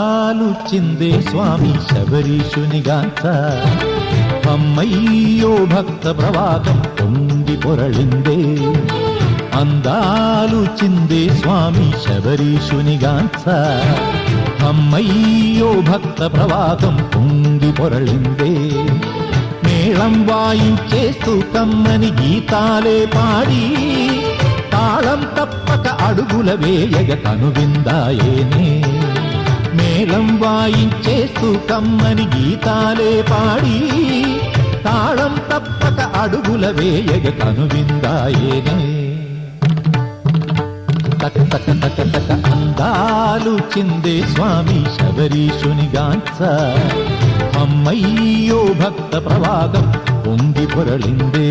అందాలు చిందే స్వామి శబరీషునిగాంచ అమ్మయ్యో భక్త ప్రవాహం పొంగి పొరళిందే అందాలు చిందే స్వామి శబరీషునిగాంచ అమ్మయ్యో భక్త ప్రవాహం పొంగి పొరళిందే మేళం వాయించేస్తూ కమ్మని గీతాలే పాడి తాళం తప్పక అడుగుల వేయగ కనువిందాయేనే మేళం వాయించేస్తూ కమ్మని గీతాలే పాడి తాళం తప్పక అడుగుల వేయగ కనువిందాయేనే తక తక తక తక అందాలు చిందే స్వామి శబరీషునిగాంచ అమ్మయ్యో భక్త ప్రవాహం పొంగి పొరళిందే